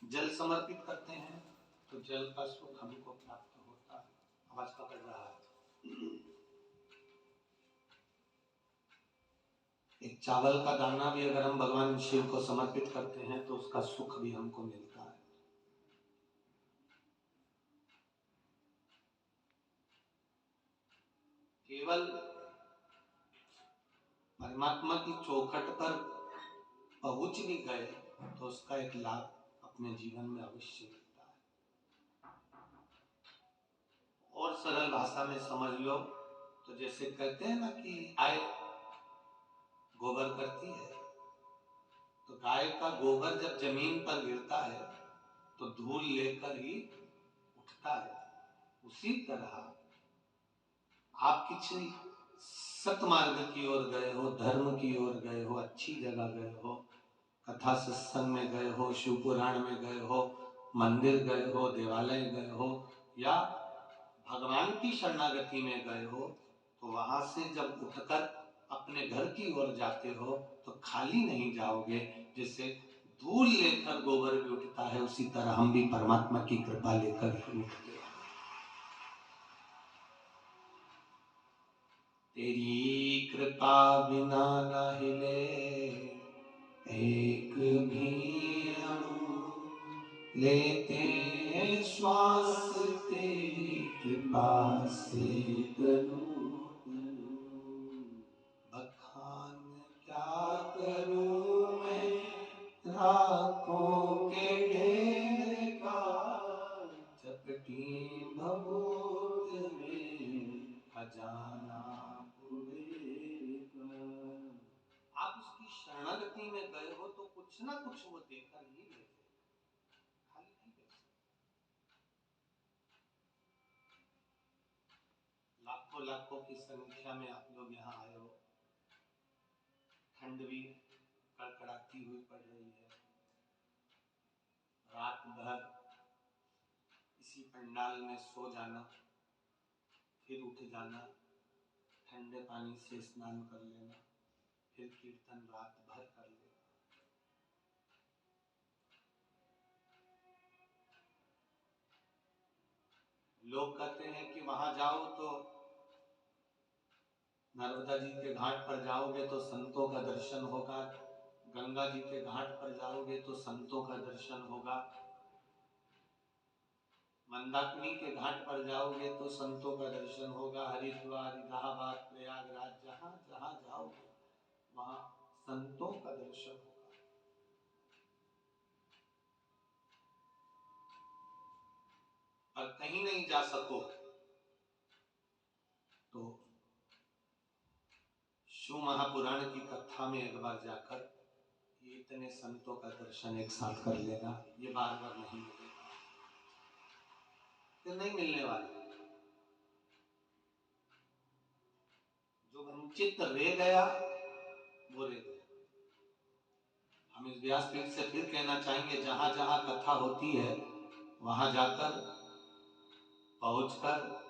जल समर्पित करते हैं तो जल का सुख हमको प्राप्त होता है। आवाज पकड़ रहा है। एक चावल का दाना भी अगर हम भगवान शिव को समर्पित करते हैं तो उसका सुख भी हमको मिलता है। केवल परमात्मा की चौखट पर पहुंच भी गए तो उसका एक लाभ अपने जीवन में अवश्य मिलता है। और सरल भाषा में समझ लो तो जैसे कहते हैं ना कि गाय गोबर करती है, तो गाय का गोबर जब जमीन पर गिरता है तो धूल लेकर ही उठता है। उसी तरह आप किसी सतमार्ग की ओर गए हो, धर्म की ओर गए हो, अच्छी जगह गए हो, कथा सत्संग में गए हो, शिव पुराण में गए हो, मंदिर गए हो, देवालय गए हो या भगवान की शरणागति में गए हो, तो वहां से जब उठकर अपने घर की ओर जाते हो तो खाली नहीं जाओगे। जैसे धूल लेकर गोबर भी उठता है उसी तरह हम भी परमात्मा की कृपा लेकर ही उठते हैं। तेरी कृपा बिना न हिले एक भी अणु, लेते श्वास तेरी कृपा से तनु तनु। बखान क्या करूं मैं राखों के ढेर का, चपटी भभूत में खजाना कुबेर का। आप उसकी शरणागति में गए हो तो कुछ ना कुछ वो देकर ही भेजे, खाली नहीं भेजे। लाखों लाखों की संख्या में आप लोग यहाँ आए हो। ठंड भी कड़कड़ाती हुई पड़ रही है। रात भर इसी पंडाल में सो जाना, फिर उठ जाना, ठंडे पानी से स्नान कर लेना, फिर कीर्तन रात भर कर लेना। लोग कहते हैं कि वहां जाओ तो नर्मदा जी के घाट पर जाओगे तो संतों का दर्शन होगा, गंगा जी के घाट पर जाओगे तो संतों का दर्शन होगा, मंदाकिनी के घाट पर जाओगे तो संतों का दर्शन होगा, हरिद्वार, इलाहाबाद, प्रयागराज, जहां जहां जाओगे वहां संतों का दर्शन होगा। और कहीं नहीं जा सको तो शिव महापुराण की कथा में एक बार जाकर ये इतने संतों का दर्शन एक साथ कर लेना। ये बार बार नहीं मिलेगा, फिर नहीं मिलने वाले। जो वंचित रह गया वो रह गया। हम इस व्यासपीठ से फिर कहना चाहेंगे, जहां जहां कथा होती है वहां जाकर पहुंचकर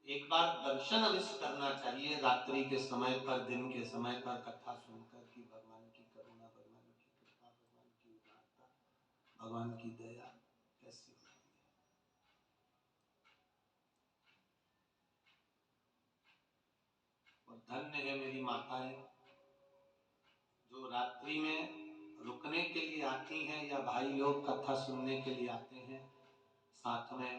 एक बार दर्शन अवश्य करना चाहिए। रात्रि के समय पर, दिन के समय पर कथा सुनकर कि भगवान की करुणा, भगवान की कृपा, भगवान की उदारता, भगवान की दया कैसी होती है। और धन्य है मेरी माताएं जो रात्रि में रुकने के लिए आती हैं या भाई लोग कथा सुनने के लिए आते हैं, साथ में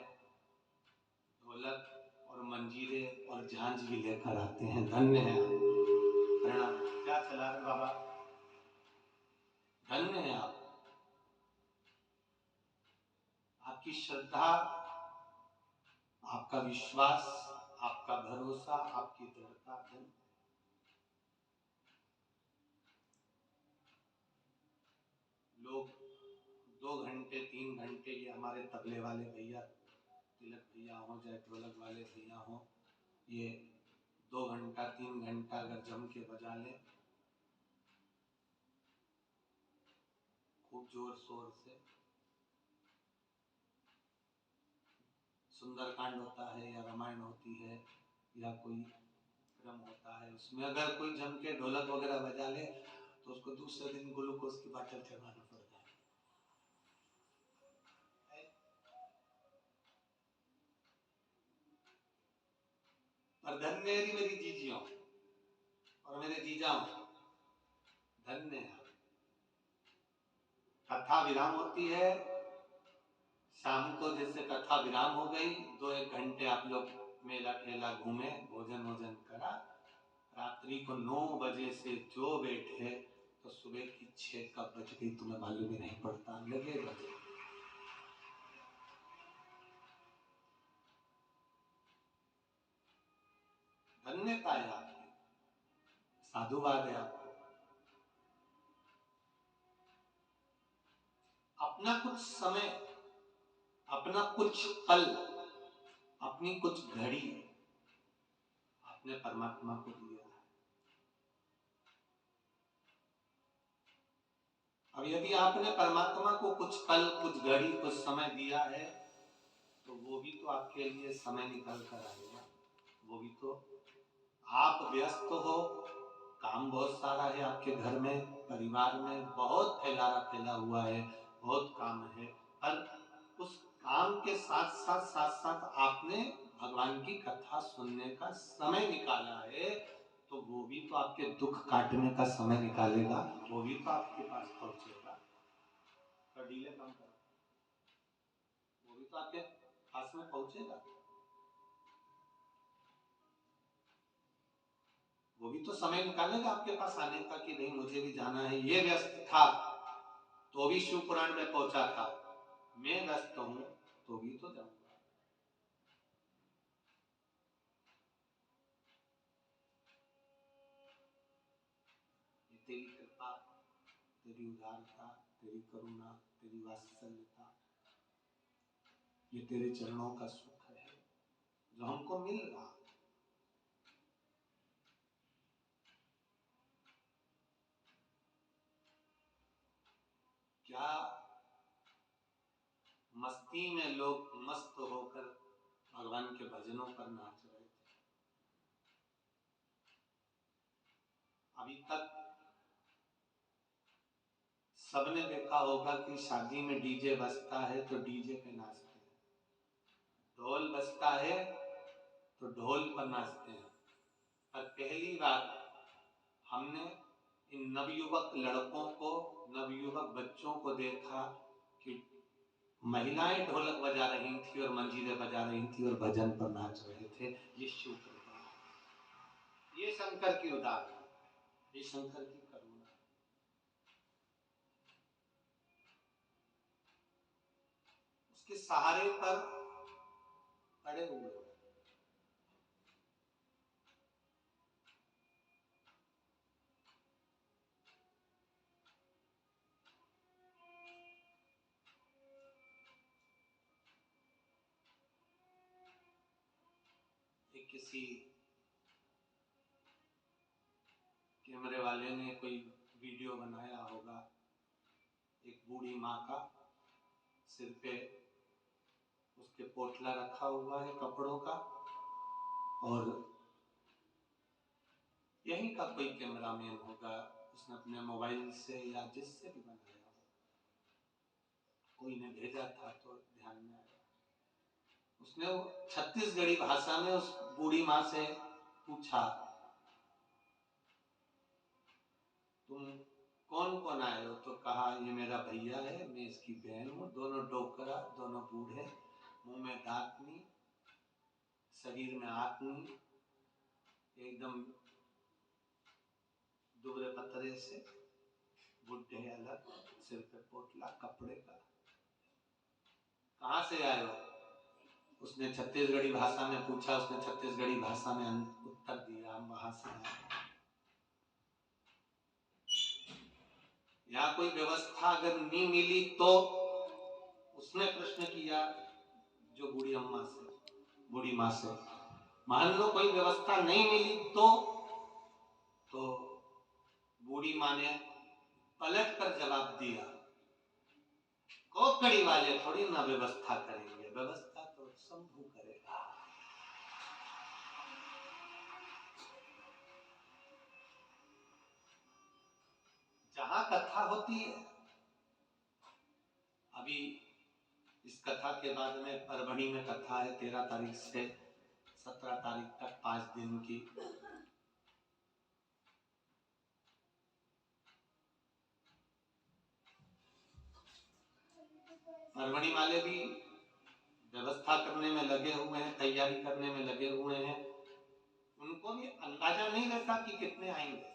ढोलक और मंजीरे और झांझ भी लेकर आते हैं। धन्य है आप। प्रणाम। क्या चला रहे बाबा? धन्य है आप। आपकी श्रद्धा, आपका विश्वास, आपका भरोसा, आपकी दृढ़ता। लोग 2 घंटे 3 घंटे, ये हमारे तबले वाले भैया, तिलक भैया हो चाहे ढोलक वाले भैया हो, ये 2 घंटा 3 घंटा अगर जम के बजा ले खूब जोर शोर से, सुंदरकांड होता है या रामायण होती है या कोई क्रम होता है, उसमें अगर कोई जम के ढोलक वगैरह बजा ले तो उसको दूसरे दिन ग्लूकोज की बोतल चढ़ाना पड़ता है। और धन्य है मेरी जीजियों और मेरे जीजाओं, धन्य है। कथा विराम होती है शाम को, जैसे कथा विराम हो गई, 2-1 घंटे आप लोग मेला ठेला घूमे, भोजन वोजन करा, रात्रि को 9 बजे से जो बैठे तो सुबह की 6 कब बज गई तुम्हें मालूम ही नहीं पड़ता, लगे बजे। धन्यता है आपकी, साधुवाद है आपको। अपना कुछ समय, अपना कुछ पल, अपनी कुछ घड़ी आपने परमात्मा को दिया। अब यदि आपने परमात्मा को कुछ पल, कुछ घड़ी, कुछ समय दिया है तो वो भी तो आपके लिए समय निकल कर आएगा। वो भी तो, आप व्यस्त हो, काम बहुत सारा है आपके घर में, परिवार में बहुत फैला हुआ है, बहुत काम है, पर उस काम के साथ आपने भगवान की कथा सुनने का समय निकाला है, तो वो भी तो आपके दुख काटने का समय निकालेगा, वो भी तो आपके पास पहुंचेगा। तो डीले कम करो, वो भी तो आपके पास में पहुंचेगा, वो भी तो समय निकालेगा आपके पास आने का कि नहीं मुझे भी जाना है। ये व्यस्त था तो भी शिव पुराण में पहुंचा था, मैं व्यस्त हूं तो भी तो जाऊंगा। तेरी कृपा, तेरी उदारता, तेरी करुणा, तेरी वात्सल्यता, ये तेरे चरणों का सुख है जो हमको मिल रहा। क्या मस्ती में लोग मस्त होकर भगवान के भजनों पर नाच रहे थे। अभी तक सबने देखा होगा कि शादी में डीजे बजता है तो डीजे पे नाचते हैं, ढोल बजता है तो ढोल पर नाचते हैं। पर पहली बार हमने इन नवयुवक लड़कों को, नवयुवक बच्चों को देखा कि महिलाएं ढोलक बजा रही थी और मंजीरे बजा रही थी और भजन पर नाच रहे थे। ये शिव कृपा, ये शंकर की उदारता, ये शंकर की करुणा। उसके सहारे पर अड़े हुए। एक किसी कैमरे वाले ने कोई वीडियो बनाया होगा, एक बूढ़ी माँ का सिर पे उसके पोटला रखा हुआ है कपड़ों का, और यहीं का कोई कैमरामैन होगा, उसने अपने मोबाइल से या जिससे भी बनाया हो, कोई ने भेजा था तो ध्यान में आया। उसने छत्तीसगढ़ी भाषा में उस बूढ़ी माँ से पूछा, तुम कौन कौन आए हो? तो कहा ये मेरा भैया है, मैं इसकी बहन हूँ, दोनों डोकरा, दोनों बूढ़े, मुंह में दांत नहीं, शरीर में आंख नहीं, एकदम दुबरे पतरे से, बुढ़े अलग, सिर पे पोटला कपड़े का, कहाँ से आए हो? उसने छत्तीसगढ़ी भाषा में पूछा, उसने छत्तीसगढ़ी भाषा में उत्तर दिया, हम वहां से आए। यहाँ कोई व्यवस्था अगर नहीं मिली तो, उसने प्रश्न किया जो बूढ़ी अम्मा से, बूढ़ी माँ से, मान लो कोई व्यवस्था नहीं मिली तो बूढ़ी माँ ने पलट कर जवाब दिया, कोकड़ी वाले थोड़ी ना व्यवस्था करेंगे, व्यवस्था तो शंभू करेगा। जहां कथा होती है, अभी इस कथा के बाद में परभणी में कथा है, 13 तारीख से 17 तारीख तक 5 दिन की परवणी वाले भी व्यवस्था करने में लगे हुए हैं, तैयारी करने में लगे हुए हैं। उनको भी अंदाजा नहीं रहता कि कितने आएंगे।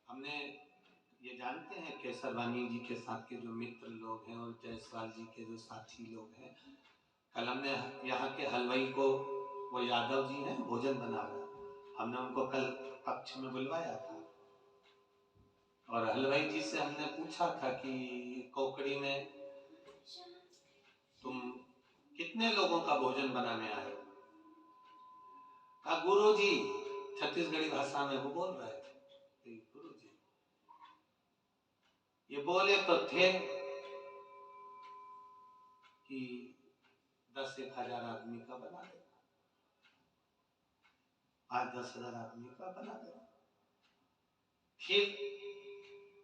हमने ये जानते हैं केसरवानी जी के साथ के जो मित्र लोग हैं और जायसवाल जी के जो साथी लोग हैं, कल हमने यहाँ के हलवाई को, वो यादव जी हैं, भोजन बना रहे, हमने उनको कल कक्ष में बुलवाया था और हलवाई जी से हमने पूछा था कि कोकड़ी में तुम कितने लोगों का भोजन बनाने आए? कहा गुरु जी, छत्तीसगढ़ी भाषा में वो बोल रहे थे, गुरु जी ये बोले तो थे कि 10-1,000 आदमी का बना देगा, 5-10,000 आदमी का बना देगा। फिर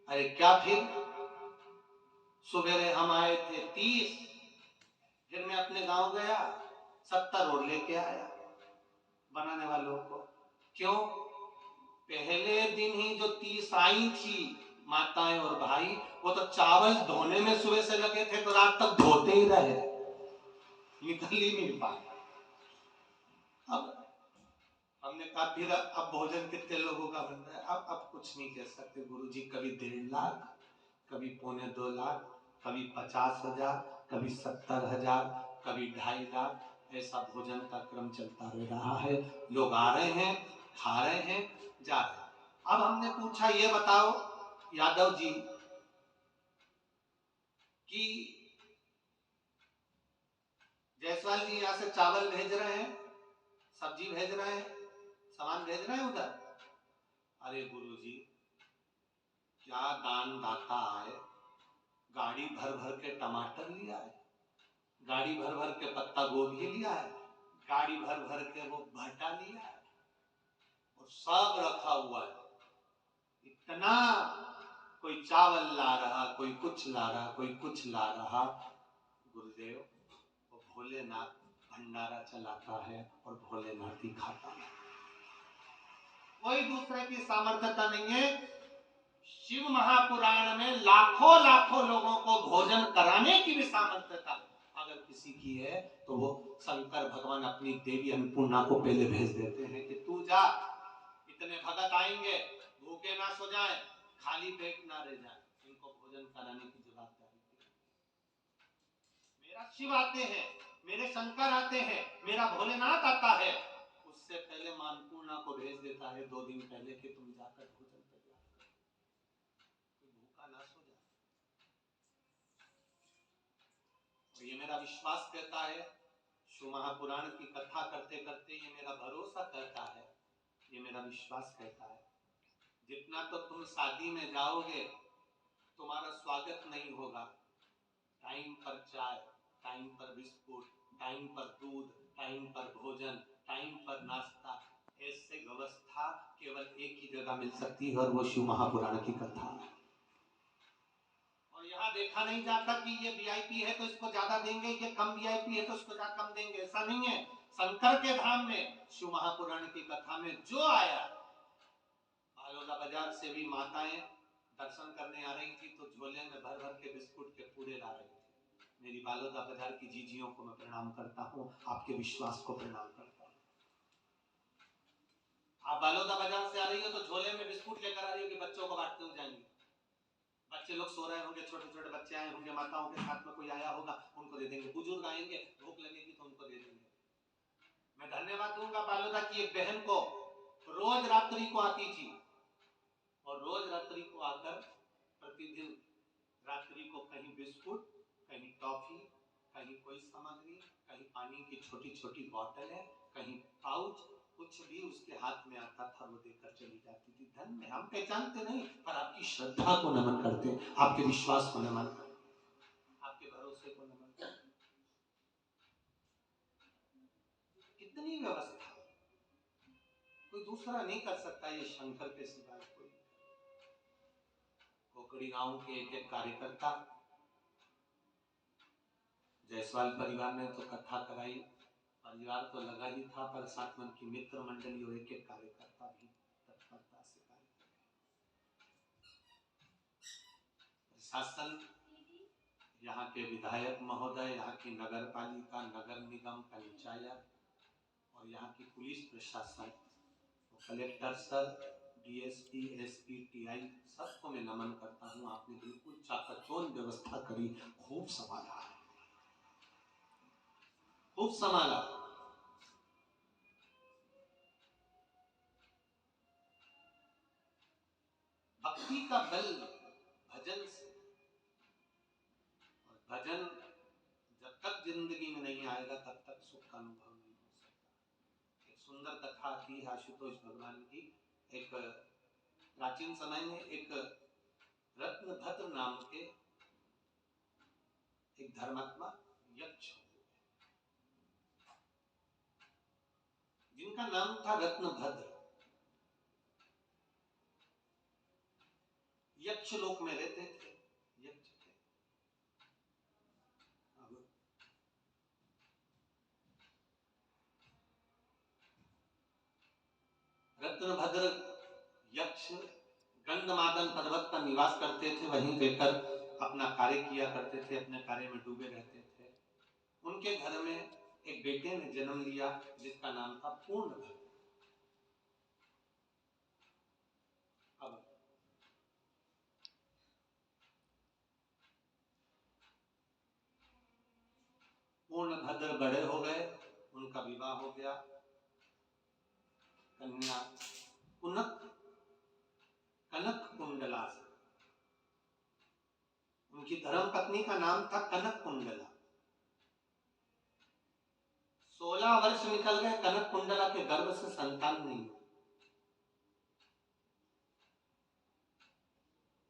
अरे क्या, फिर सुबेरे हम आए थे 30, फिर मैं अपने गांव गया 70 और लेके आया बनाने वालों को। क्यों? पहले दिन ही जो 30 आई थी माताएं और भाई, वो तो चावल धोने में सुबह से लगे थे तो रात तक धोते ही रहे, निकल ही नहीं पाए। अब हमने कहा फिर अब भोजन कितने लोगों का बन रहा है? अब कुछ नहीं कह सकते गुरु जी, कभी 1.5 लाख, कभी 2.25 लाख, कभी 50,000, कभी 70,000, कभी 2.5 लाख, ऐसा भोजन का क्रम चलता रहा है। लोग आ रहे हैं, खा रहे हैं, जा रहे हैं। अब हमने पूछा ये बताओ यादव जी कि जायसवाल जी यहाँ से चावल भेज रहे हैं, सब्जी भेज रहे हैं, सामान भेज रहे हैं उधर। अरे गुरु जी, क्या दान दाता है, गाड़ी भर भर के टमाटर लिया है, गाड़ी भर भर के पत्ता गोभी लिया है, गाड़ी भर भर के वो भट्टा लिया है और सब रखा हुआ है। इतना कोई चावल ला रहा, कोई कुछ ला रहा, कोई कुछ ला रहा। गुरुदेव, वो भोलेनाथ भंडारा चलाता है और भोलेनाथ ही खाता है, कोई दूसरे की सामर्थ्यता नहीं है। शिव महापुराण में लाखों लाखों लोगों को भोजन कराने की भी सामर्थ्यता अगर किसी की है तो वो शंकर भगवान अपनी देवी अन्नपूर्णा को पहले भेज देते हैं कि तू जा, इतने भगत आएंगे, भूखे ना सो जाए, खाली पेट ना रह जाए, इनको भोजन कराने की जवाबदारी मेरा शिव आते हैं, मेरे शंकर आते हैं, मेरा भोलेनाथ आता है, उससे पहले मां अन्नपूर्णा को भेज देता है 2 दिन पहले कि तुम जाकर भोजन तैयार करो, भूखा ना सो जाए। और ये मेरा विश्वास कहता है, शिव महापुराण की कथा करते करते ये मेरा भरोसा कहता है, ये मेरा विश्वास कहता है, जितना तो तुम शादी में जाओगे तुम्हारा स्वागत नहीं होगा, टाइम पर चाय, टाइम पर बिस्कुट, टाइम पर दूध, टाइम पर भोजन, टाइम पर नाश्ता, ऐसे व्यवस्था केवल एक ही जगह मिल सकती है और वो शिव महापुराण की कथा है। और यहाँ देखा नहीं जाता कि ये वीआईपी है तो इसको ज्यादा देंगे, ये कम वीआईपी है तो इसको ज्यादा कम देंगे, ऐसा नहीं है। शंकर के धाम में शिव महापुराण की कथा में जो आया, बालोदा बाजार से भी माताएं दर्शन करने आ रही थी तो झोले में भर भर के बिस्कुट के पूरे ला रही थी। मेरी बालोदा बाजार की जीजियों को मैं प्रणाम करता हूँ, आपके विश्वास को प्रणाम करता हूँ। आप बालोदा बाजार से आ रही हो तो झोले में बिस्कुट लेकर आ रही हो कि बच्चों को बांटते हुए जाएंगे, बच्चे लोग सो रहे होंगे, छोटे छोटे बच्चे आए होंगे, माताओं के साथ में कोई आया होगा, उनको दे देंगे, बुजुर्ग आएंगे, भूख लगेगी तो उनको दे देंगे। मैं धन्यवाद दूंगा बालोदा की एक बहन को, रोज रात्रि को आती थी और रोज रात्रि को आकर प्रतिदिन रात्रि को कहीं बिस्कुट, कहीं टॉफी, कहीं कोई सामग्री, कहीं पानी की छोटी छोटी बोतल है, कहीं पाउच, कुछ भी उसके हाथ में आता था वो देकर चली जाती थी। धन्य, हम पहचानते नहीं पर आपकी श्रद्धा को नमन करते हैं, आपके विश्वास को नमन करते हैं, आपके भरोसे को नमन करते हैं। कितनी व्यवस्था कोई दूसरा नहीं कर सकता, ये शंकर के सिवाय कोई। कोकड़ी गांव के एक एक कार्यकर्ता जायसवाल परिवार ने तो कथा कराई, परिवार तो लगा ही था, पर साथ में उनकी मित्र मंडली और एक एक कार्यकर्ता भी तत्परता से कार्य कर रहे। प्रशासन, यहाँ के विधायक महोदय, यहाँ की नगर पालिका, नगर निगम, पंचायत और यहाँ की पुलिस प्रशासन, collector sir, DSP, SP, TI, सबको मैं नमन करता हूँ। आपने बिल्कुल चाकचौंध व्यवस्था करी, खूब संभाला, खूब संभाला। भक्ति का बल भजन से, और भजन जब तक जिंदगी में नहीं आएगा तब तक सुख का अनुभव नहीं हो सकता। एक सुंदर कथा आती है आशुतोष भगवान की। एक प्राचीन समय में एक रत्नभद्र नाम के एक धर्मात्मा यक्ष, जिनका नाम था रत्नभद्र, यक्ष लोक में रहते थे, यक्ष थे। अब रत्नभद्र यक्ष गंधमादन पर्वत पर निवास करते थे, वहीं रहकर अपना कार्य किया करते थे, अपने कार्य में डूबे रहते थे। उनके घर में एक बेटे ने जन्म लिया जिसका नाम था पूर्णभद्र। अब पूर्णभद्र बड़े हो गए, उनका विवाह हो गया। कन्या कनक कुंडला, उनकी धर्म पत्नी का नाम था कनक कुंडला। 16 वर्ष निकल गए, कनक कुंडला के गर्भ से संतान नहीं हुई।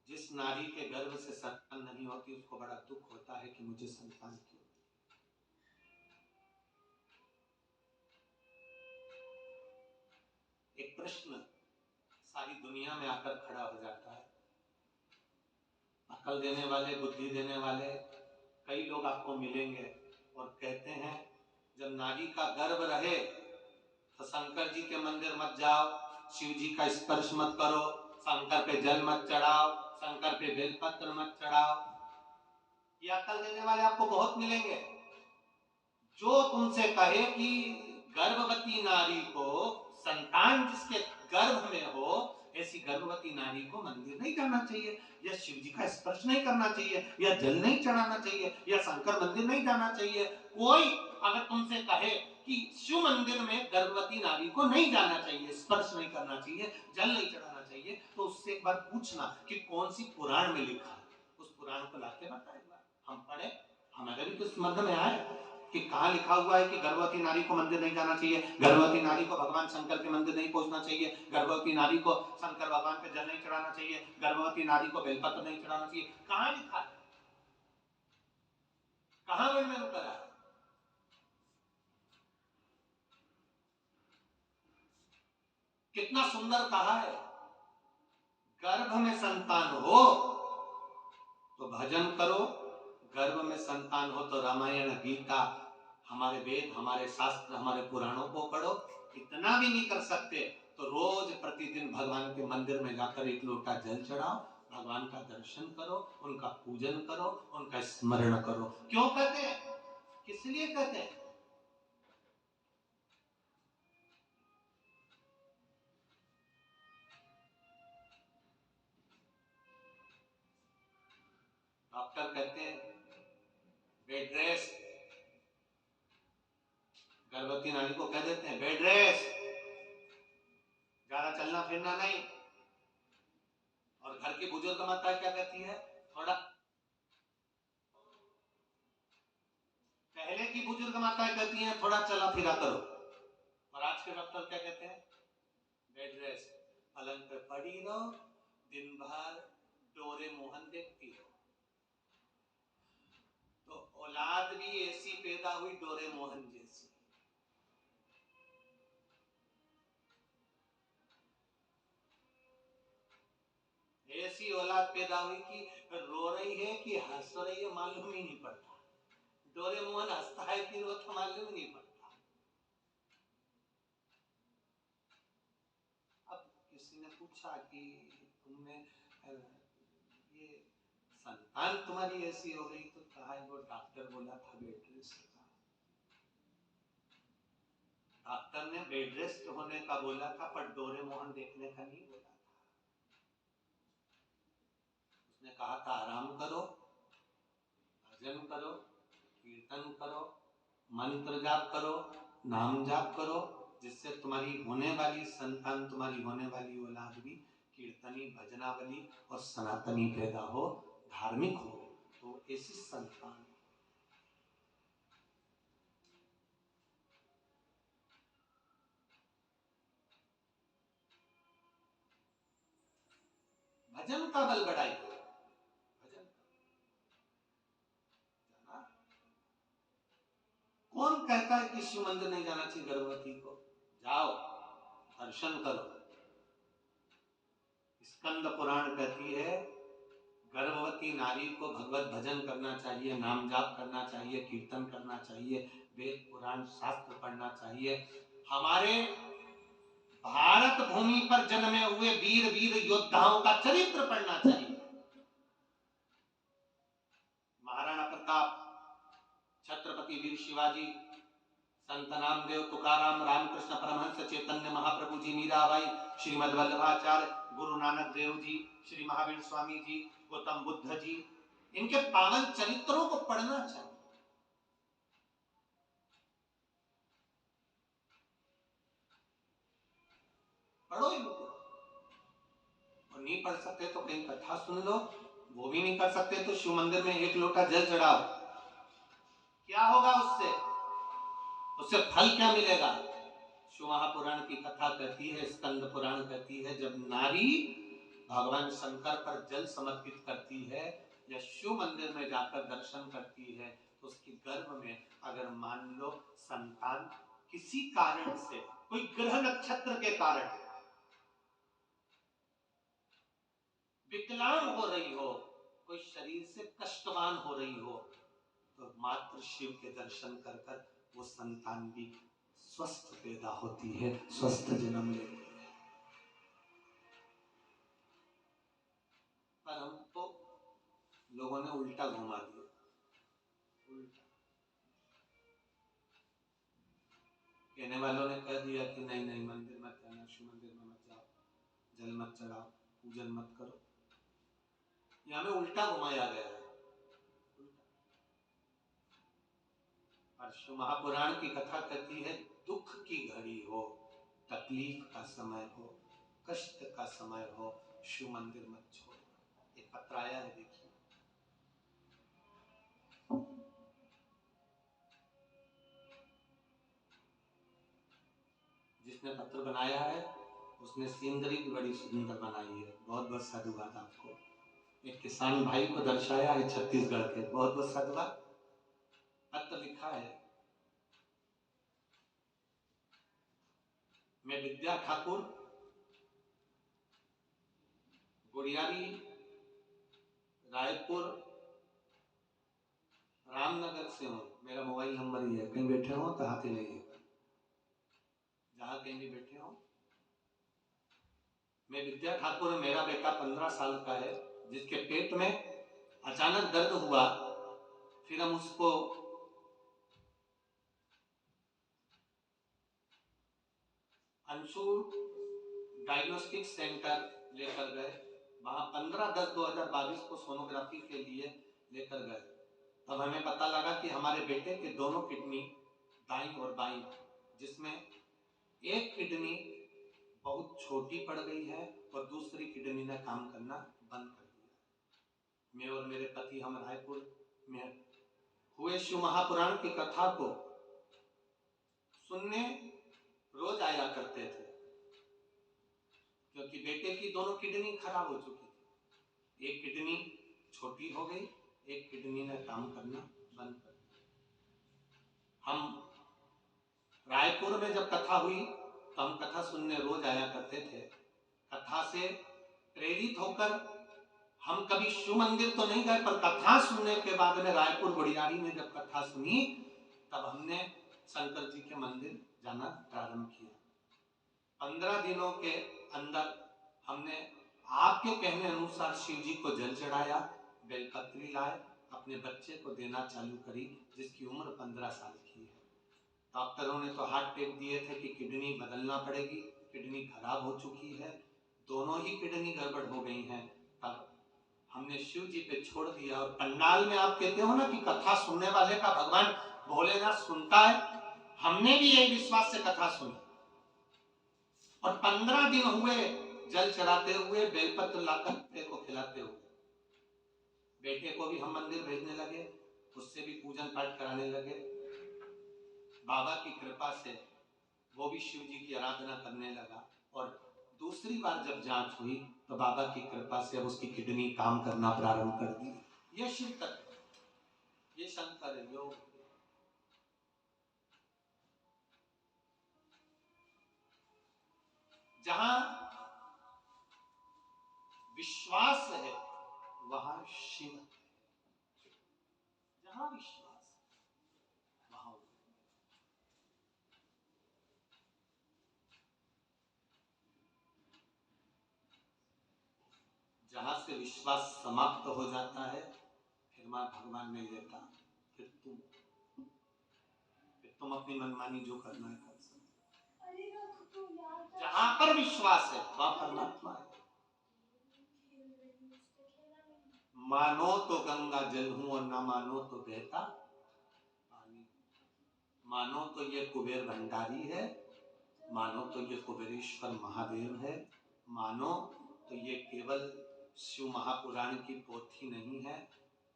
जिस नारी के गर्भ से संतान नहीं होती उसको बड़ा दुख होता है कि मुझे संतान क्यों। एक प्रश्न सारी दुनिया में आकर खड़ा हो जाता है। अकल देने वाले, बुद्धि देने वाले कई लोग आपको मिलेंगे और कहते हैं जब नारी का गर्भ रहे तो शंकर जी के मंदिर मत जाओ, शिव जी का स्पर्श मत करो, शंकर पे जल मत चढ़ाओ, शंकर पे बेलपत्र मत चढ़ाओ। ये अकल देने वाले आपको बहुत मिलेंगे। जो तुमसे कहे कि गर्भवती नारी को, संतान जिसके गर्भ में हो, ऐसी गर्भवती नारी को मंदिर नहीं जाना चाहिए, या शिव जी का स्पर्श नहीं करना चाहिए, या जल नहीं चढ़ाना चाहिए, या शंकर मंदिर नहीं जाना चाहिए। कोई अगर तुमसे कहे कि शिव मंदिर में गर्भवती नारी को नहीं जाना चाहिए, स्पर्श नहीं करना चाहिए, जल नहीं चढ़ाना चाहिए, तो उससे एक बार पूछना कि कौन सी पुराण में लिखा है, उस पुराण को लाके बताएगा, हम पढ़े, हमारे भी तो स्मरण में आए कि कहाँ लिखा हुआ है कि गर्भवती नारी को मंदिर नहीं जाना चाहिए, गर्भवती नारी को भगवान शंकर के मंदिर नहीं पहुंचना चाहिए, गर्भवती नारी को शंकर भगवान पे जल नहीं चढ़ाना चाहिए, गर्भवती नारी को बेलपत्र नहीं चढ़ाना चाहिए। कहाँ लिखा है, कहाँ वर्णन करा है? कितना सुंदर कहा है, गर्भ में संतान हो तो भजन करो, गर्भ में संतान हो तो रामायण, गीता, हमारे वेद, हमारे शास्त्र, हमारे पुराणों को पढ़ो। इतना भी नहीं कर सकते तो रोज प्रतिदिन भगवान के मंदिर में जाकर एक लोटा जल चढ़ाओ, भगवान का दर्शन करो, उनका पूजन करो, उनका स्मरण करो। क्यों कहते हैं, किस लिए कहते हैं? डॉक्टर कहते हैं बेड रेस्ट, गर्भवती नारी को कह देते हैं बेड रेस्ट, ज्यादा चलना फिरना नहीं। और घर की बुजुर्ग माता क्या कहती है, थोड़ा, पहले की बुजुर्ग माताएं कहती हैं थोड़ा चला फिरा करो, और आज के डॉक्टर क्या कहते हैं, बेड रेस्ट, पलंग पे पड़ी रहो, दिन भर डोरे मोहन देखती हो। तो औलाद भी ऐसी पैदा हुई डोरे मोहन जैसी। ऐसी औलाद पैदा हुई कि रो रही है कि हंस रही है मालूम ही नहीं पड़ता, डोरेमोन हंसता है कि रोता मालूम नहीं पड़ता। अब किसी ने पूछा कि तुमने ये संतान तुम्हारी ऐसी हो गई, तो कहा वो डॉक्टर बोला था बेड रेस्ट का। डॉक्टर ने बेड रेस्ट होने का बोला था, पर डोरेमोन देखने का नहीं बोला था। उसने कहा था आराम करो, भजन करो, कीर्तन करो, मंत्र जाप करो, नाम जाप करो, जिससे तुम्हारी होने वाली संतान, तुम्हारी होने वाली औलाद भी कीर्तनी, भजनावली और सनातनी पैदा हो, धार्मिक हो, तो ऐसी संतान। भजन का बल बढ़ाई हो, भजन जाना। कौन कहता है कि शिव मंदिर नहीं जाना चाहिए गर्भवती को? जाओ, दर्शन करो। स्कंद पुराण कहती है गर्भवती नारी को भगवत भजन करना चाहिए, नाम जाप करना चाहिए, कीर्तन करना चाहिए, वेद पुराण शास्त्र पढ़ना चाहिए। हमारे भारत भूमि पर जन्मे हुए वीर वीर योद्धाओं का चरित्र पढ़ना चाहिए। महाराणा प्रताप, छत्रपति वीर शिवाजी, संत नामदेव, तुकाराम, रामकृष्ण परमहंस, चैतन्य महाप्रभु जी, मीराबाई, श्रीमद वल्लभाचार्य, गुरु नानक देव जी, श्री महावीर स्वामी जी, गौतम बुद्ध जी, इनके पावन चरित्रों को पढ़ना चाहिए। पढ़ो इनको, और नहीं पढ़ सकते तो कहीं कथा सुन लो, वो भी नहीं कर सकते तो शिव मंदिर में एक लोटा जल चढ़ाओ। क्या होगा उससे? उससे फल क्या मिलेगा? शिव महापुराण की कथा कहती है, स्कंद पुराण कहती है, जब नारी भगवान शंकर पर जल समर्पित करती है या शिव मंदिर में जाकर दर्शन करती है, तो उसके गर्भ में अगर मान लो संतान किसी कारण से, कोई ग्रह नक्षत्र के कारण विकलांग हो रही हो, कोई शरीर से कष्टवान हो रही हो, तो मात्र शिव के दर्शन कर कर वो संतान भी स्वस्थ पैदा होती है, स्वस्थ जन्म लेती है। पर हमको लोगों ने उल्टा घुमा दिया, उल्टा कहने वालों ने कह दिया कि नहीं नहीं मंदिर मत जाना, शिव मंदिर में मत जाओ, जल मत चढ़ाओ, पूजन मत करो। यहाँ में उल्टा घुमाया गया है, उल्टा। और शिव महापुराण की कथा कहती है दुख की घड़ी हो, तकलीफ का समय हो, कष्ट का समय हो, शिव मंदिर मत छोड़ो। एक पत्र आया है, देखिए। जिसने पत्र बनाया है उसने सीनरी भी बड़ी सुंदर बनाई है, बहुत बहुत साधुवाद आपको। एक किसान भाई को दर्शाया है छत्तीसगढ़ के, बहुत बहुत साधुवाद। पत्र लिखा है, मैं विद्या ठाकुर, गुड़ियारी, रायपुर, रामनगर से हूँ। मेरा मोबाइल नंबर ही है, कहीं बैठे हो तो हाथ हिलाइए, जहां कहीं भी बैठे हो। मैं विद्या ठाकुर, मेरा बेटा 15 साल का है, जिसके पेट में अचानक दर्द हुआ, फिर हम उसको अंशुर डायग्नोस्टिक सेंटर लेकर गए। वहां 15/10/2022 को सोनोग्राफी के लिए लेकर गए। तब हमें पता लगा कि हमारे बेटे के दोनों किडनी, दाईं और बाईं, जिसमें एक किडनी बहुत छोटी पड़ गई है और दूसरी किडनी ने काम करना बंद कर दिया। मैं और मेरे पति, हम रायपुर में हुए शिव महापुराण की कथा को सुनने रोज आया करते थे, क्योंकि बेटे की दोनों किडनी खराब हो चुकी थी। एक किडनी छोटी हो गई, एक किडनी ने काम करना बंद कर दिया। हम रायपुर में जब कथा हुई तो हम कथा सुनने रोज आया करते थे। कथा से प्रेरित होकर हम कभी शिव मंदिर तो नहीं गए, पर कथा सुनने के बाद में रायपुर गुड़ियारी में जब कथा सुनी तब हमने शंकर जी के मंदिर जाना प्रारंभ किया। 15 दिनों के अंदर हमने आपके कहने अनुसार शिव जी को जल चढ़ाया, बेलपत्री लाए, अपने बच्चे को देना चालू करी जिसकी उम्र 15 साल की है। डॉक्टरों ने तो हाथ टेक दिए थे कि किडनी बदलना पड़ेगी, किडनी खराब हो चुकी है, दोनों ही किडनी गड़बड़ हो गई हैं। तब हमने शिव जी पे छोड़ दिया। और पंडाल में आप कहते हो ना कि कथा सुनने वाले का भगवान भोलेनाथ सुनता है, हमने भी यही विश्वास से कथा सुनी और 15 दिन हुए जल चढ़ाते हुए, बेलपत्र लाकर बेटे को खिलाते हुए। बेटे को भी हम मंदिर भेजने लगे, उससे भी पूजन पाठ कराने लगे। बाबा की कृपा से वो भी शिव जी की आराधना करने लगा। और दूसरी बार जब जांच हुई तो बाबा की कृपा से अब उसकी किडनी काम करना प्रारंभ कर दी। ये शिव तत्व, ये शंकर योग। जहां विश्वास है वहां शिव है, जहां विश्वास वहां। जहां से विश्वास समाप्त हो जाता है फिर मां भगवान नहीं लेता, फिर तुम अपनी मनमानी जो करना है कर सकते। जहां पर विश्वास है वहां परमात्मा है। मानो तो गंगा जल हूं और ना मानो तो बहता पानी। मानो तो ये कुबेर भंडारी है, मानो तो ये कुबेरेश्वर महादेव है, मानो तो ये केवल शिव महापुराण की पोथी नहीं है,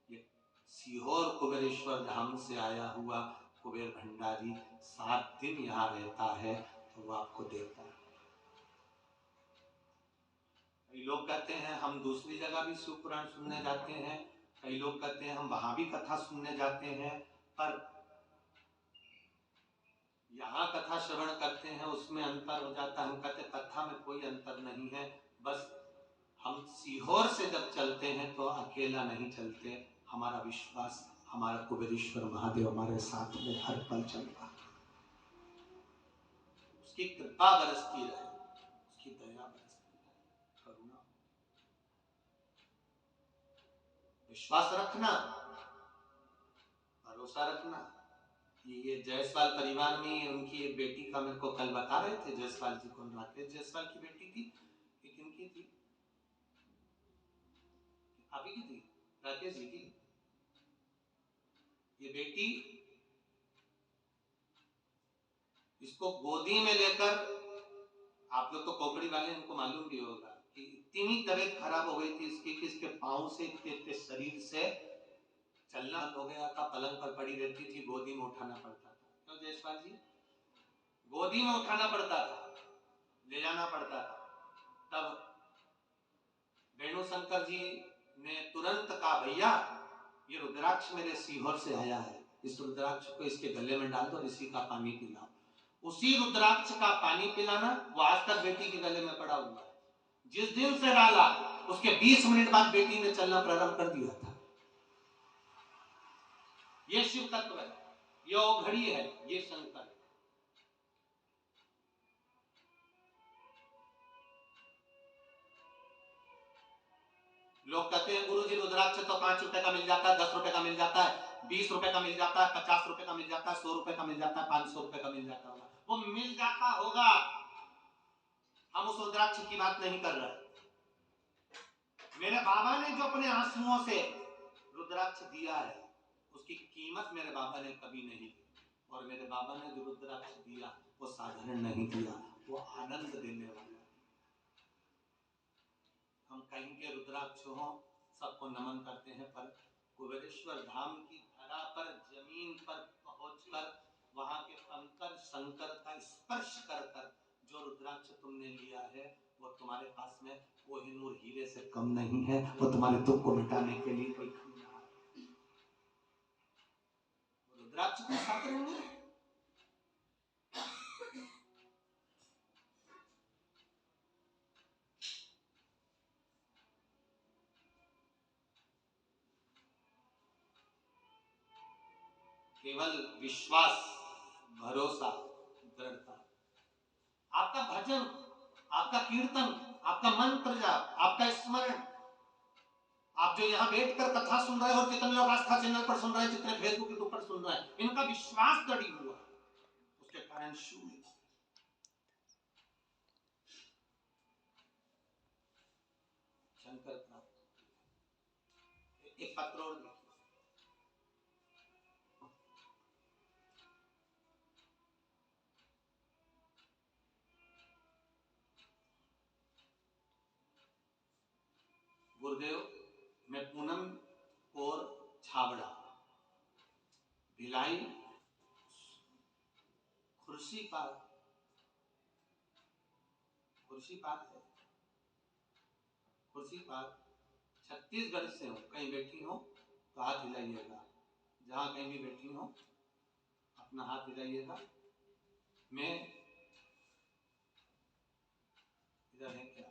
ये सीहोर कुबेरेश्वर धाम से आया हुआ कुबेर भंडारी 7 दिन यहाँ रहता है तो वो आपको देता है। कई लोग कहते हैं हम दूसरी जगह भी शिव पुराण सुनने जाते हैं, कई लोग कहते हैं हम वहां भी कथा सुनने जाते हैं, पर यहाँ कथा श्रवण करते हैं उसमें अंतर हो जाता है। हम कहते कथा में कोई अंतर नहीं है, बस हम सीहोर से जब चलते हैं तो अकेला नहीं चलते, हमारा विश्वास, हमारा कुबेरेश्वर महादेव हमारे साथ में हर पल चलता है। उसकी कृपा बरसती रहे, उसकी दया बरसती रहे, करुणा। विश्वास रखना, भरोसा रखना। ये जायसवाल परिवार में उनकी एक बेटी का मेरे को कल बता रहे थे, जायसवाल जी को, राकेश जायसवाल की बेटी थी, एक इनकी थी, आप ही की थी, राकेश जी की ये बेटी, इसको गोदी में लेकर, आप लोग तो कोकड़ी वाले, इनको मालूम भी होगा कि इतनी तबीयत खराब हो गई थी इसकी कि इसके पांव से, इतने शरीर से चलना हो गया था, पलंग पर पड़ी रहती थी, गोदी में उठाना पड़ता था। क्यों जयसवाल जी? गोदी में उठाना पड़ता था, ले जाना पड़ता था। तब वेणु शंकर जी ने तुरंत कहा भैया ये रुद्राक्ष मेरे सीहोर से आया है, इस रुद्राक्ष को इसके गले में डाल दो, इसी का पानी पिलाओ। उसी रुद्राक्ष का पानी पिलाना वो आज तक बेटी के गले में पड़ा हुआ है। जिस दिन से डाला उसके 20 मिनट बाद बेटी ने चलना प्रारंभ कर दिया था। ये शिव तत्व है, ये घड़ी है, ये शंकर। लोग कहते हैं गुरु जी रुद्राक्ष तो 5 रुपए का मिल जाता है, 10 रुपए का मिल जाता है, 20 रुपए का मिल जाता है, 50 रुपए का मिल जाता है, 100 रुपए का मिल जाता है, 500 रुपए का मिल जाता होगा। वो मिल जाता होगा, हम उस रुद्राक्ष की बात नहीं कर रहे। मेरे बाबा ने जो अपने आंसुओं से रुद्राक्ष दिया है उसकी कीमत मेरे बाबा ने कभी नहीं दी। और मेरे बाबा ने जो रुद्राक्ष दिया वो साधारण नहीं दिया, वो आनंद देने वाला। हम कहीं के रुद्राक्ष हो सबको नमन करते हैं, पर कुबेरेश्वर धाम की धरा पर, जमीन पर पहुंचकर वहां के कंकर शंकर का स्पर्श कर कर जो रुद्राक्ष तुमने लिया है वो तुम्हारे पास में कोहिनूर हीरे से कम नहीं है, वो तुम्हारे दुख को मिटाने के लिए कोई कम नहीं है। रुद्राक्ष के साथ रहेंगे। केवल विश्वास, भरोसा, दृढ़ता। आपका भजन, आपका कीर्तन, आपका मंत्र जाप, आपका स्मरण, आप जो यहाँ बैठकर कथा सुन रहे हो और जितने लोग आस्था चैनल पर सुन रहे हैं, जितने फेसबुक यूट्यूब पर सुन रहे हैं, इनका विश्वास दृढ़ हुआ, उसके कारण शून्य। शंकर प्राप्त। एक पत्र और देखिए, गुरुदेव, मैं पूनम और छाबड़ा, भिलाई, खुर्शीपाद है, खुर्शीपाद छत्तीसगढ़ से हूँ। कहीं बैठी हो तो हाथ हिलाइएगा, जहां कहीं भी बैठी हो अपना हाथ हिलाइएगा। मैं इधर है क्या,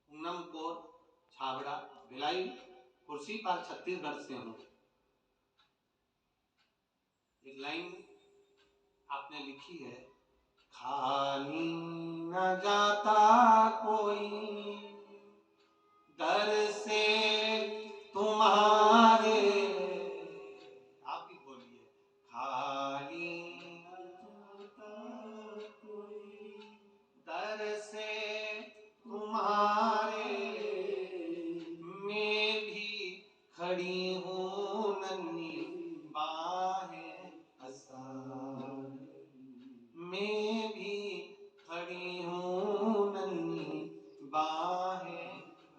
पूनमपुर, छाबड़ा, भिलाई, खुर्शीपाद छत्तीसगढ़ से हूँ। एक लाइन आपने लिखी है, खाली न जाता कोई दर से तुम्हारे, आप भी बोलिए, खाली न जाता कोई दर से तुम्हारे, मैं भी खड़ी हूँ नन्ही बाहें पसारे, मैं भी खड़ी हूँ नन्ही बाहें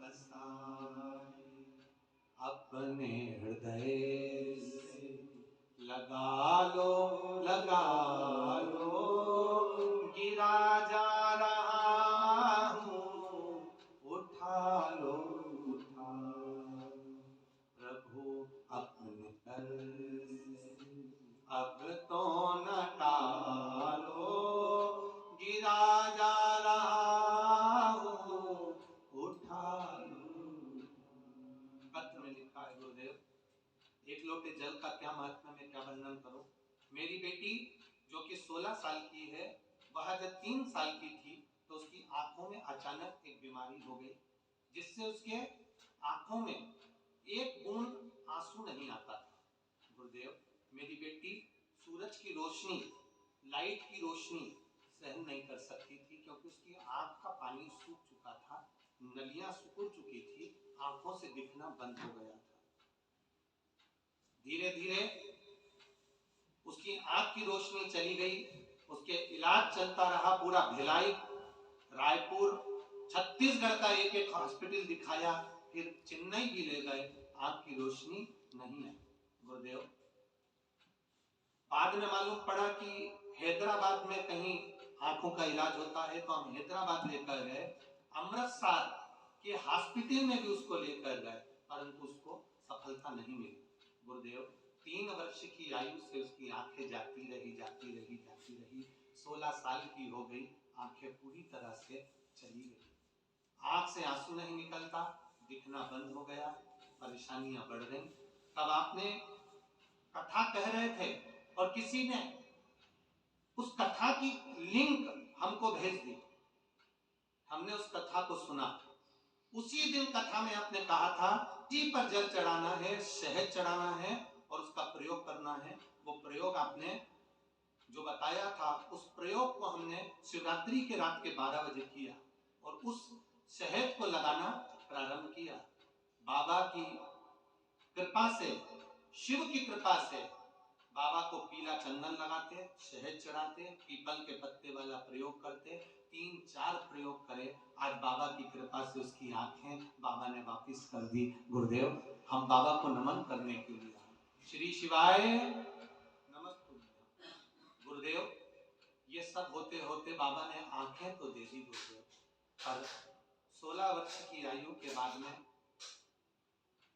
पसारे, अपने हृदय से लगा लो, गिरा जा रहा हूँ, उठा लो, प्रभु अपने दर से अब तो न टालो, गिरा जा रहा हूँ, उठा लो। पत्र में लिखा है, गुरुदेव, एक लोटे जल का क्या महत्व, में क्या वर्णन करूं। मेरी बेटी जो कि 16 साल की है, वह जब 3 साल की थी तो उसकी आंखों में अचानक एक बीमारी हो गई, जिससे उसके आंखों में एक बूंद आंसू नहीं आता था। गुरुदेव, मेरी बेटी सूरज की रोशनी, लाइट की रोशनी सहन नहीं कर सकती थी, क्योंकि उसकी आंख का पानी सूख चुका था, नलियां सिकुड़ चुकी थी, आंखों से दिखना बंद हो गया था। धीरे धीरे उसकी आंख की रोशनी चली गई, उसके इलाज चलता रहा, पूरा भिलाई, रायपुर, छत्तीसगढ़ का एक एक हॉस्पिटल दिखाया, फिर चेन्नई भी ले गए, आंख की रोशनी नहीं आई। गुरुदेव, बाद में मालूम पड़ा कि हैदराबाद में कहीं आंखों का इलाज होता है, तो हम हैदराबाद लेकर गए, अमृतसर के हॉस्पिटल में भी उसको लेकर गए, परंतु उसको सफलता नहीं मिली। गुरुदेव, 3 वर्ष की आयु से उसकी आंखें जाती रही, 16 साल की हो गई, आंखें पूरी तरह से चली गई, आंख से आंसू नहीं निकलता, दिखना बंद हो गया, परेशानियां बढ़ गई। तब आपने कथा कह रहे थे और किसी ने उस कथा की लिंक हमको भेज दी, हमने उस कथा को सुना। उसी दिन कथा में आपने कहा था, जी पर जल चढ़ाना है, शहद चढ़ाना है और उसका प्रयोग करना है। वो प्रयोग आपने जो बताया था, उस प्रयोग को हमने शिवरात्रि के रात के 12 बजे किया और उस शहद को लगाना प्रारंभ किया। बाबा की कृपा से, शिव की कृपा से बाबा को पीला चंदन लगाते, शहद चढ़ाते, पीपल के पत्ते वाला प्रयोग करते, 3-4 प्रयोग करे। आज बाबा की कृपा से उसकी आंखें बाबा ने वापस कर दी। गुरुदेव, हम बाबा को नमन करने के लिए आए। श्री शिवाय नमस्ते। गुरुदेव, ये सब होते होते बाबा ने आंखें तो दे दी गुरुदेव, पर 16 वर्ष की आयु के बाद में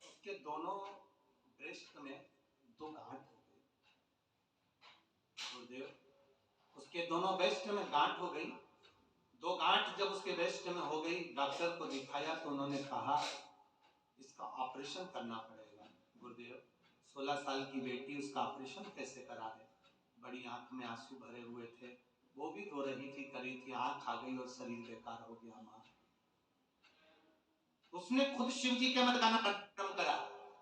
उसके दोनों ब्रेस्ट में 2 गांठ हो गई। गुरुदेव, उसके दोनों ब्रेस्ट में गांठ हो गई। 2 गांठ जब उसके ब्रेस्ट में हो गई, डॉक्टर को दिखाया तो उन्होंने कहा इसका ऑपरेशन करना पड़ेगा। गुरुदेव, 16 साल की बेटी, उसका ऑपरेशन कैसे करा दे। बड़ी आंख में आंसू भरे हुए थे, वो भी रो रही थी, कर रही थी, आंख आ गई और शरीर बेकार हो गया। मां, उसने खुद शिव जी के मंदिर जाना प्रारंभ करा,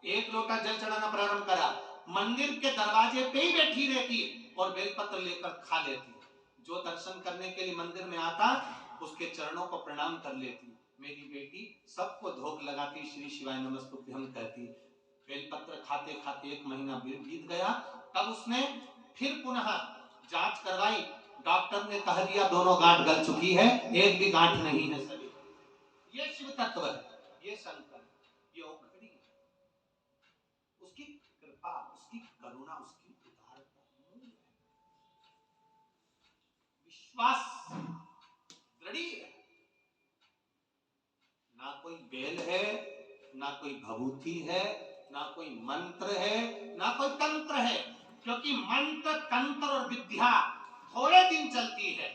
एक लोटा जल चढ़ाना प्रारंभ करा, मंदिर के दरवाजे पे ही बैठी रहती और बेलपत्र लेकर खा लेती। जो दर्शन करने के लिए मंदिर में आता उसके चरणों को प्रणाम कर लेती। मेरी बेटी सबको धोख लगाती, श्री शिवाय नमस्तुभ्यम कहती। बेलपत्र खाते खाते 1 महीना बीत गया। तब उसने फिर पुनः जांच करवाई, डॉक्टर ने कह दिया दोनों गांठ गल चुकी है, एक भी गांठ नहीं है सभी। ये शिव तत्व है, ये शंकर, ये औखड़ी, उसकी कृपा, उसकी करुणा, उसकी उदारता, विश्वास दृढ़ है। ना कोई बेल है, ना कोई भभूति है, ना कोई मंत्र है, ना कोई तंत्र है, क्योंकि मंत्र, तंत्र और विद्या थोड़े दिन चलती है,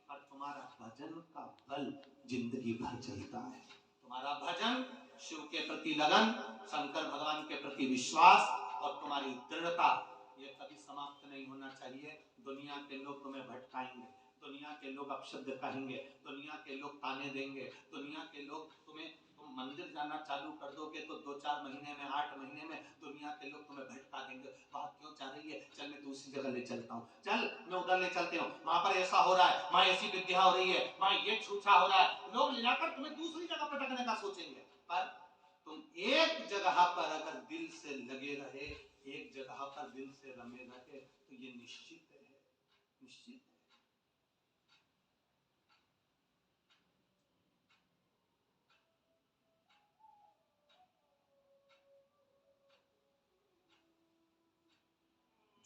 और तुम्हारा भजन का बल जिंदगी भर चलता है। तुम्हारा भजन, शिव के प्रति लगन, शंकर भगवान के प्रति विश्वास और तुम्हारी दृढ़ता, ये कभी समाप्त नहीं होना चाहिए। दुनिया के लोग तुम्हें भटकाएंगे, दुनिया के लोग अपशब्द कहेंगे, दुनिया के लोग ताने देंगे, दुनिया के लोग तुम्हें, तुम मंदिर जाना चालू कर दोगे तो 2-4 महीने में, 8 महीने में दुनिया के लोग तुम्हें भटका देंगे। वहां क्यों जा रही है, चल मैं दूसरी जगह ले चलता हूँ, चल मैं उधर ले चलते हूँ, वहां पर ऐसा हो रहा है, वहां ऐसी विद्या हो रही है, वहां ये छूछा हो रहा है। लोग ले जाकर तुम्हें दूसरी जगह पटकने का सोचेंगे, पर तुम एक जगह पर अगर दिल से लगे रहे, एक जगह पर दिल से रमे रहे, तो ये निश्चित है, निश्चित है।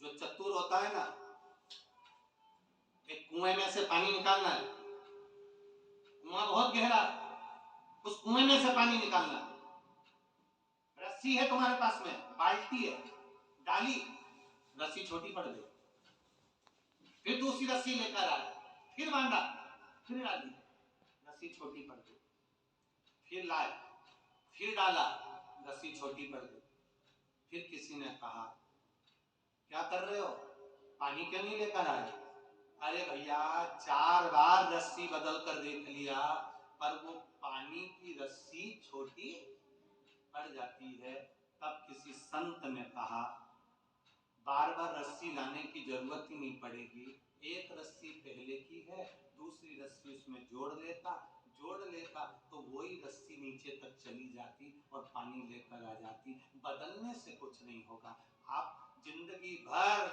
जो चतुर होता है ना, एक कुएं में से पानी निकालना है, कुआं बहुत गहरा है, उस कुएं में से पानी निकालना है। रस्सी है तुम्हारे पास में, बाल्टी है, डाली, रस्सी छोटी पड़ गई, फिर दूसरी रस्सी लेकर आया, फिर बांधा, फिर डाली, रस्सी छोटी पड़ गई, फिर लाए, फिर डाला, रस्सी छोटी पड़ गई। फिर किसी ने कहा क्या कर रहे हो, पानी क्यों नहीं लेकर आए? अरे भैया 4 बार रस्सी बदल कर देख लिया, पर वो पानी की रस्सी छोटी पड़ जाती है। तब किसी संत ने कहा बार बार रस्सी लाने की जरूरत ही नहीं पड़ेगी, एक रस्सी पहले की है, दूसरी रस्सी उसमें जोड़ लेता तो वही रस्सी नीचे तक चली जाती और पानी लेकर आ जाती। बदलने से कुछ नहीं होगा। आप जिंदगी भर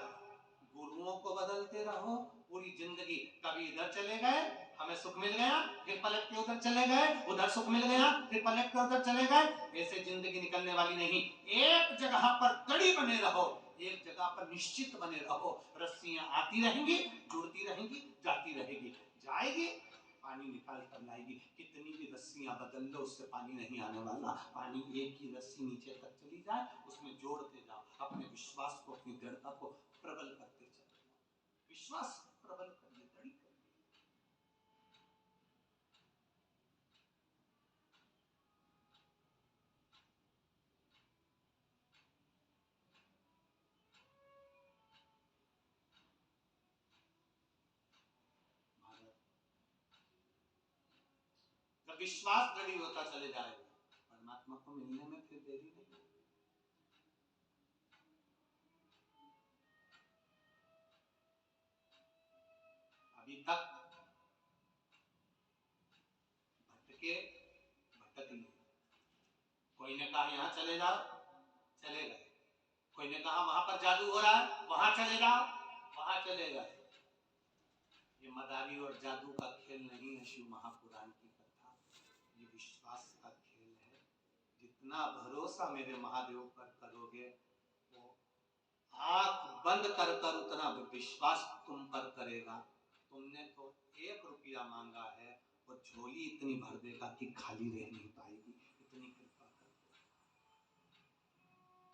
गुरुओं को बदलते रहो, पूरी जिंदगी, कभी इधर चले गए, हमें सुख मिल गया, फिर पलट के उधर चले गए, उधर सुख मिल गया, फिर पलट के उधर चले गए, ऐसे जिंदगी निकलने वाली नहीं। एक जगह पर कड़ी बने रहो, एक जगह पर निश्चित बने रहो, रस्सियां आती रहेंगी, जुड़ती रहेंगी, जाती रहेगी, जाएगी, पानी निकाल कर लाएगी। कितनी भी रस्सियां बदल लो, उससे पानी नहीं आने वाला। पानी एक ही रस्सी नीचे तक चली जाए, उसमें जोड़ते जाओ, अपने विश्वास को, अपनी दृढ़ता को प्रबल करते चलो, विश्वास प्रबल करिए, दृढ़ करिए। जब विश्वास दृढ़ होता चले जाएगा, परमात्मा को मिलने में फिर देरी नहीं। अभी तक भटके, भटक लिए। कोई ने कहा यहाँ चले जाओ, चले गए। कोई ने कहा वहां पर जादू हो रहा है, वहां चले जाओ, वहां चले गए। ये मदारी और जादू का खेल नहीं है, शिव महापुराण की कथा, ये विश्वास का खेल है। जितना भरोसा मेरे महादेव पर करोगे, वो आंख बंद कर कर उतना विश्वास तुम पर करेगा। तुमने तो 1 रुपया मांगा है, वो झोली इतनी भर देगा कि खाली रह नहीं पाएगी, इतनी कृपा कर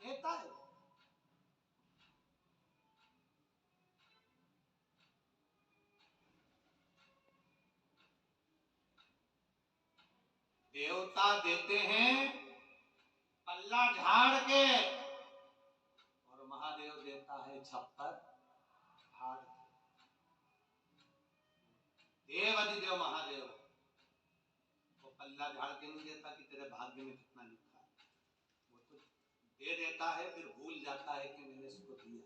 देता है। देवता देते हैं पल्ला झाड़ के, हे वधिदेव महादेव, वो पल्ला झाड़ के नहीं देता कि तेरे भाग्य में कितना लिखा है, वो तो दे देता है, फिर भूल जाता है कि मैंने इसको दिया।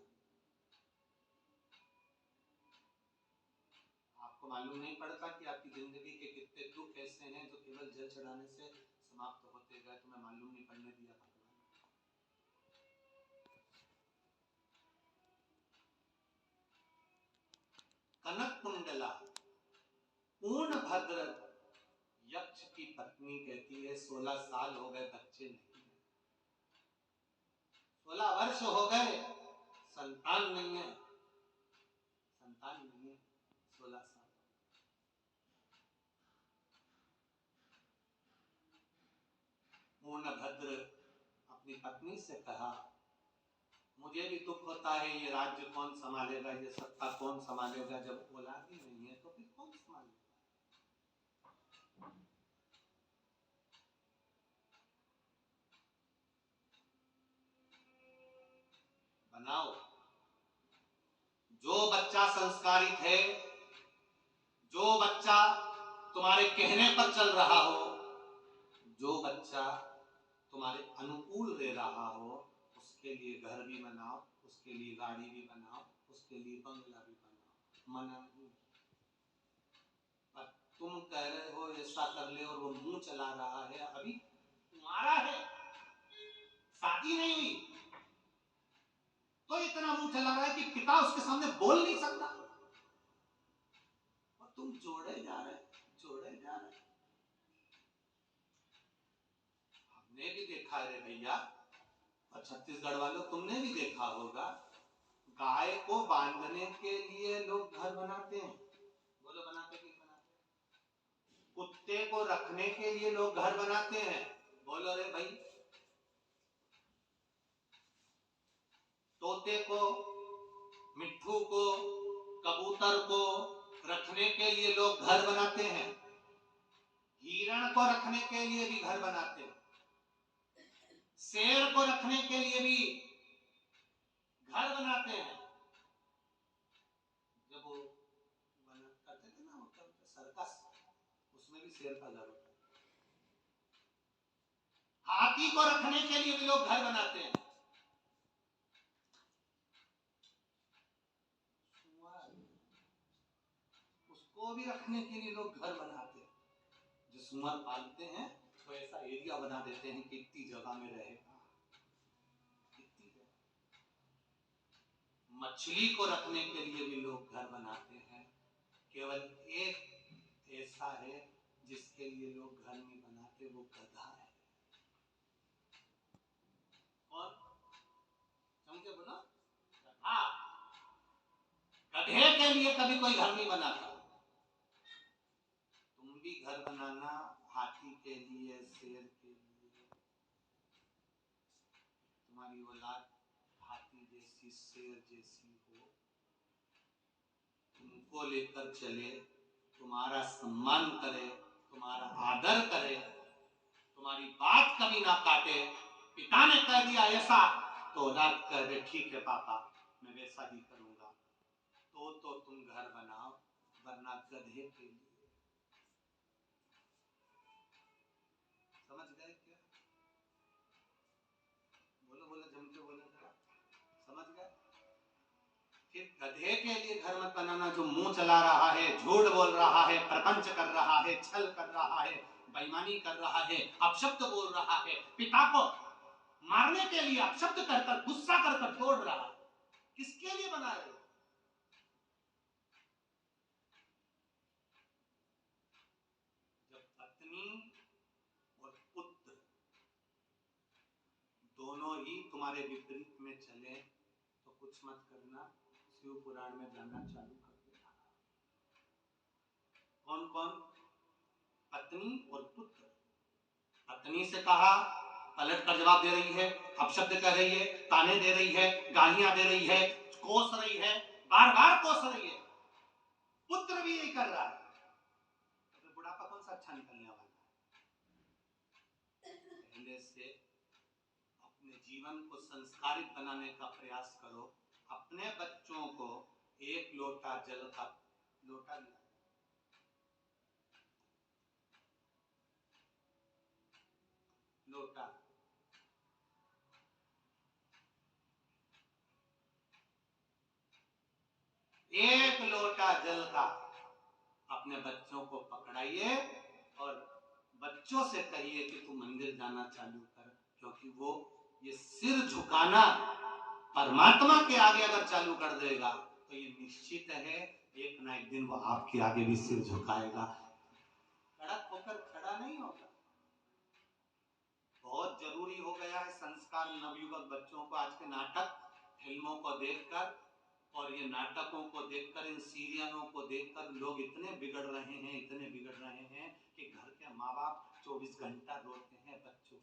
आपको मालूम नहीं पड़ता कि आपकी जिंदगी के कितने दुख ऐसे हैं जो केवल जल चढ़ाने से समाप्त होते गए, तुम्हें मालूम नहीं पड़ने दिया भगवान। कनक कुंडला पूर्ण भद्र यक्ष की पत्नी कहती है 16 साल हो गए बच्चे नहीं, 16 वर्ष हो गए संतान नहीं है, संतान नहीं है, 16 साल। पूर्ण भद्र अपनी पत्नी से कहा, मुझे भी दुख होता है, ये राज्य कौन संभालेगा, ये सत्ता कौन संभालेगा, जब औलाद ही नहीं है तो फिर कौन संभालेगा। बनाओ, जो बच्चा संस्कारित है, जो बच्चा तुम्हारे कहने पर चल रहा हो, जो बच्चा तुम्हारे अनुकूल रह रहा हो, उसके लिए घर भी बनाओ, उसके लिए गाड़ी भी बनाओ, उसके लिए बंगला भी बनाओ, मना नहीं। पर तुम कह रहे हो ऐसा कर ले और वो मुंह चला रहा है, अभी तुम्हारा है, शादी नहीं हुई तो इतना मुंह चला रहा है कि पिता उसके सामने बोल नहीं सकता, और तुम जोड़े जा रहे, जोड़े जा रहे। हमने भी देखा है भैया, और छत्तीसगढ़ वालों तुमने भी देखा होगा, गाय को बांधने के लिए लोग घर बनाते हैं, बोलो बनाते कि बनाते। कुत्ते को रखने के लिए लोग घर बनाते हैं, बोलो रे भाई। तोते को, मिट्ठू को, कबूतर को रखने के लिए लोग घर बनाते हैं, हिरण को रखने के लिए भी घर बनाते हैं, शेर को रखने के लिए भी घर बनाते हैं। जब वो करते थे ना, वो सर्कस, उसमें भी शेर का घर होता है। हाथी को रखने के लिए भी लोग घर बनाते हैं, उसको भी रखने के लिए लोग घर बनाते हैं। जो सुअर पालते हैं तो ऐसा एरिया बना देते हैं कि इतनी जगह में रहेगा, इतनी जगह। मछली को रखने के लिए भी लोग घर बनाते हैं। केवल एक ऐसा है जिसके लिए लोग घर नहीं बनाते, वो गधा है। और समझे बोलो, गधा। गधे के लिए कभी कोई घर नहीं बनाता। तुम भी घर बनाना हाथी के लिए, शेर के लिए, तुम्हारी औलाद हाथी जैसी, शेर जैसी हो, तुमको लेकर चले, तुम्हारा सम्मान करे, तुम्हारा आदर करे, तुम्हारी बात कभी ना काटे। पिता ने कह दिया ऐसा तो औलाद कह दे ठीक है पापा मैं वैसा ही करूंगा, तो तुम घर बनाओ, वरना गधे के लिए। समझ गए क्या? बोलो बोलो, जम के बोलो जरा, समझ गए? फिर गधे के लिए घर मत बनाना जो मुंह चला रहा है, झूठ बोल रहा है, प्रपंच कर रहा है, छल कर रहा है, बेईमानी कर रहा है, अपशब्द बोल रहा है, पिता को मारने के लिए अपशब्द कर गुस्सा कर छोड़ रहा है। किसके लिए बना रहे हो? जब पत्नी और पुत्र दोनों ही तुम्हारे विपरीत में चले तो कुछ मत करना, शिव पुराण में जाना चालू कर देना। कौन कौन? पत्नी और पुत्र। पत्नी से कहा, पलट कर जवाब दे रही है, अपशब्द कह रही है, ताने दे रही है, गालियां दे रही है, कोस रही है, बार बार कोस रही है। पुत्र भी यही कर रहा है, तो बुढ़ापा कौन सा अच्छा निकलने वाला है? पहले से अपने जीवन को संस्कारित बनाने का प्रयास करो। अपने बच्चों को एक लोटा जल का लोटा दिया, का जल का अपने बच्चों को पकड़ाइए और बच्चों से कहिए कि तू मंदिर जाना चालू कर, क्योंकि वो ये सिर झुकाना परमात्मा के आगे अगर चालू कर देगा तो ये निश्चित है एक ना एक दिन वो आपके आगे भी सिर झुकाएगा, कड़क होकर खड़ा नहीं होगा। बहुत जरूरी हो गया है संस्कार नवयुवक बच्चों को। आज के नाटक फिल्मों को देखकर और ये नाटकों को देखकर, इन सीरियलों को देखकर लोग इतने बिगड़ रहे हैं, इतने बिगड़ रहे हैं कि घर के माँ बाप 24 घंटा रोते हैं बच्चों